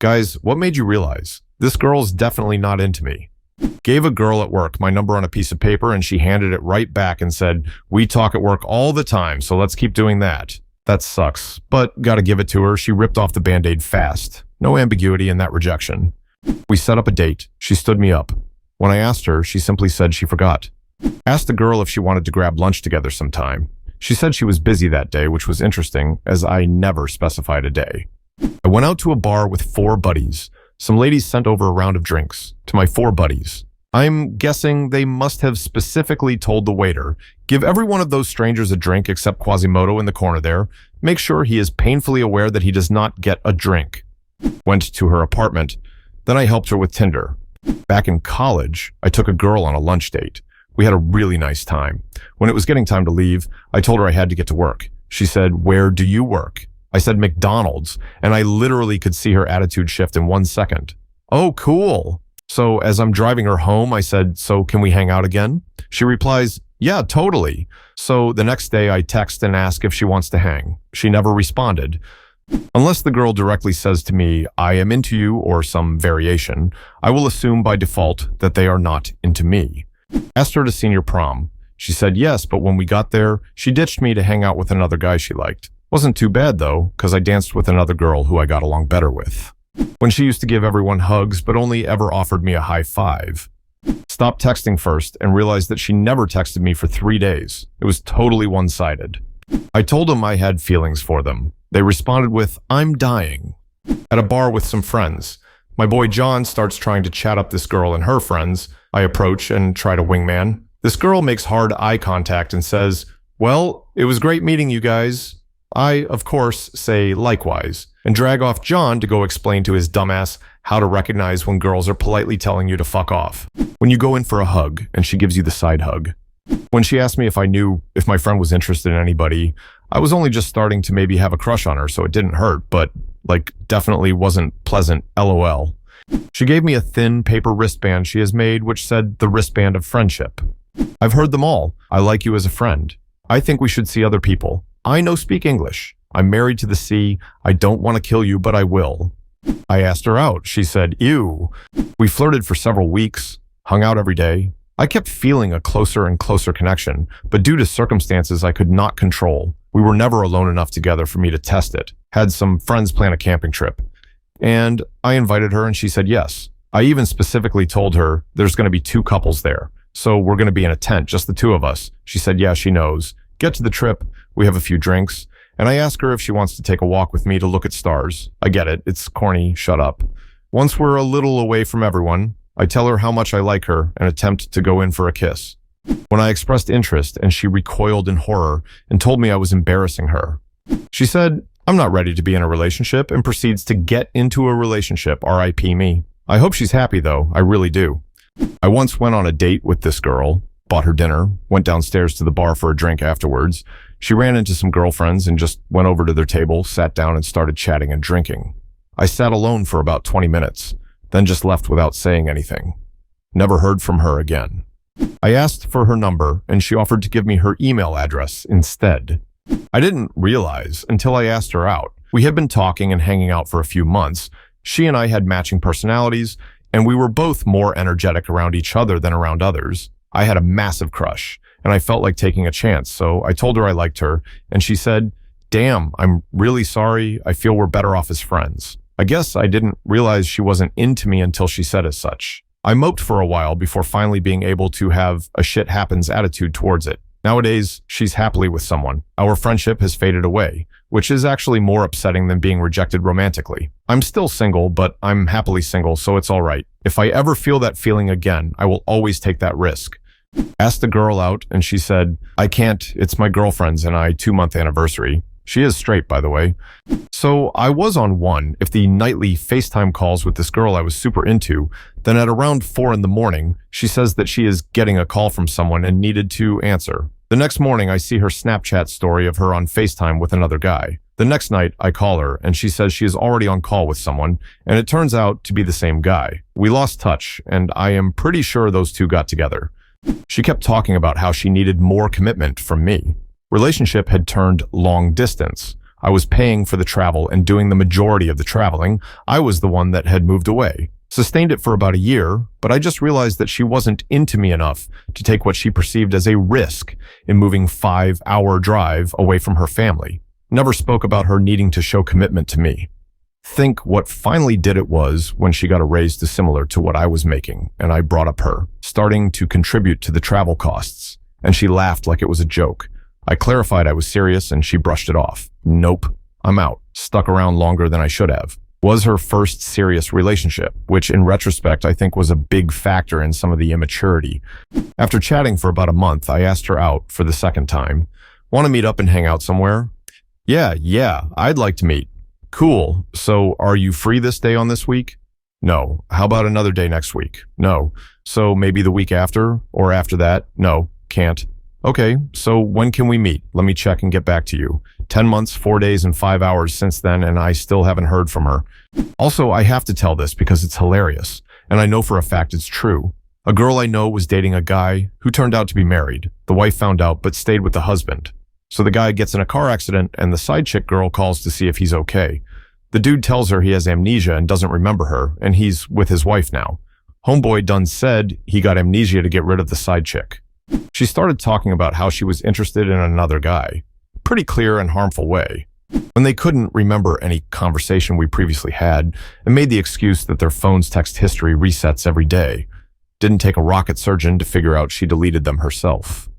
Guys, what made you realize? This girl's definitely not into me. Gave a girl at work my number on a piece of paper and she handed it right back and said, "We talk at work all the time, so let's keep doing that." That sucks, but gotta give it to her. She ripped off the Band-Aid fast. No ambiguity in that rejection. We set up a date. She stood me up. When I asked her, she simply said she forgot. Asked the girl if she wanted to grab lunch together sometime. She said she was busy that day, which was interesting, as I never specified a day. I went out to a bar with 4 buddies. Some ladies sent over a round of drinks to my 4 buddies. I'm guessing they must have specifically told the waiter, "Give every one of those strangers a drink except Quasimodo in the corner there. Make sure he is painfully aware that he does not get a drink." Went to her apartment. Then I helped her with Tinder. Back in college, I took a girl on a lunch date. We had a really nice time. When it was getting time to leave, I told her I had to get to work. She said, "Where do you work?" I said, "McDonald's," and I literally could see her attitude shift in 1 second. "Oh, cool." So as I'm driving her home, I said, "So can we hang out again?" She replies, "Yeah, totally." So the next day I text and ask if she wants to hang. She never responded. Unless the girl directly says to me, "I am into you," or some variation, I will assume by default that they are not into me. Asked her to senior prom. She said yes, but when we got there, she ditched me to hang out with another guy she liked. Wasn't too bad though, because I danced with another girl who I got along better with. When she used to give everyone hugs, but only ever offered me a high five. Stopped texting first and realized that she never texted me for 3 days. It was totally one-sided. I told them I had feelings for them. They responded with, "I'm dying." At a bar with some friends, my boy John starts trying to chat up this girl and her friends. I approach and try to wingman. This girl makes hard eye contact and says, "Well, it was great meeting you guys." I, of course, say likewise, and drag off John to go explain to his dumbass how to recognize when girls are politely telling you to fuck off. When you go in for a hug, and she gives you the side hug. When she asked me if I knew if my friend was interested in anybody, I was only just starting to maybe have a crush on her, so it didn't hurt, but, definitely wasn't pleasant, LOL. She gave me a thin paper wristband she has made, which said the wristband of friendship. I've heard them all. I like you as a friend. I think we should see other people. I no speak English. I'm married to the sea. I don't want to kill you, but I will. I asked her out. She said, "Ew." We flirted for several weeks, hung out every day. I kept feeling a closer and closer connection, but due to circumstances I could not control, we were never alone enough together for me to test it. Had some friends plan a camping trip. And I invited her and she said yes. I even specifically told her there's going to be 2 couples there. So we're going to be in a tent, just the 2 of us. She said, yeah, she knows. Get to the trip. We have a few drinks. And I ask her if she wants to take a walk with me to look at stars. I get it. It's corny. Shut up. Once we're a little away from everyone, I tell her how much I like her and attempt to go in for a kiss. When I expressed interest and she recoiled in horror and told me I was embarrassing her. She said, "I'm not ready to be in a relationship," and proceeds to get into a relationship, RIP me. I hope she's happy though, I really do. I once went on a date with this girl, bought her dinner, went downstairs to the bar for a drink afterwards. She ran into some girlfriends and just went over to their table, sat down and started chatting and drinking. I sat alone for about 20 minutes, then just left without saying anything. Never heard from her again. I asked for her number and she offered to give me her email address instead. I didn't realize until I asked her out. We had been talking and hanging out for a few months. She and I had matching personalities, and we were both more energetic around each other than around others. I had a massive crush, and I felt like taking a chance, so I told her I liked her, and she said, "Damn, I'm really sorry. I feel we're better off as friends." I guess I didn't realize she wasn't into me until she said as such. I moped for a while before finally being able to have a shit happens attitude towards it. Nowadays, she's happily with someone. Our friendship has faded away, which is actually more upsetting than being rejected romantically. I'm still single, but I'm happily single, so it's all right. If I ever feel that feeling again, I will always take that risk. Asked the girl out, and she said, "I can't. It's my girlfriend's and I 2-month anniversary." She is straight, by the way. So I was on one if the nightly FaceTime calls with this girl I was super into. Then at around 4 in the morning, she says that she is getting a call from someone and needed to answer. The next morning, I see her Snapchat story of her on FaceTime with another guy. The next night, I call her and she says she is already on call with someone, and it turns out to be the same guy. We lost touch, and I am pretty sure those 2 got together. She kept talking about how she needed more commitment from me. Relationship had turned long distance. I was paying for the travel and doing the majority of the traveling. I was the one that had moved away. Sustained it for about a year, but I just realized that she wasn't into me enough to take what she perceived as a risk in moving 5-hour drive away from her family. Never spoke about her needing to show commitment to me. Think what finally did it was when she got a raise similar to what I was making, and I brought up her, starting to contribute to the travel costs, and she laughed like it was a joke. I clarified I was serious, and she brushed it off. Nope, I'm out. Stuck around longer than I should have. Was her first serious relationship, which in retrospect I think was a big factor in some of the immaturity. After chatting for about a month, I asked her out for the second time. Want to meet up and hang out somewhere? Yeah, I'd like to meet. Cool, so are you free this day on this week? No. How about another day next week? No. So maybe the week after, or after that? No, can't. Okay, so when can we meet? Let me check and get back to you. 10 months, 4 days, and 5 hours since then, and I still haven't heard from her. Also, I have to tell this because it's hilarious, and I know for a fact it's true. A girl I know was dating a guy who turned out to be married. The wife found out but stayed with the husband. So the guy gets in a car accident, and the side chick girl calls to see if he's okay. The dude tells her he has amnesia and doesn't remember her, and he's with his wife now. Homeboy done said he got amnesia to get rid of the side chick. She started talking about how she was interested in another guy. Pretty clear and harmful way. When they couldn't remember any conversation we previously had, and made the excuse that their phone's text history resets every day. Didn't take a rocket surgeon to figure out she deleted them herself.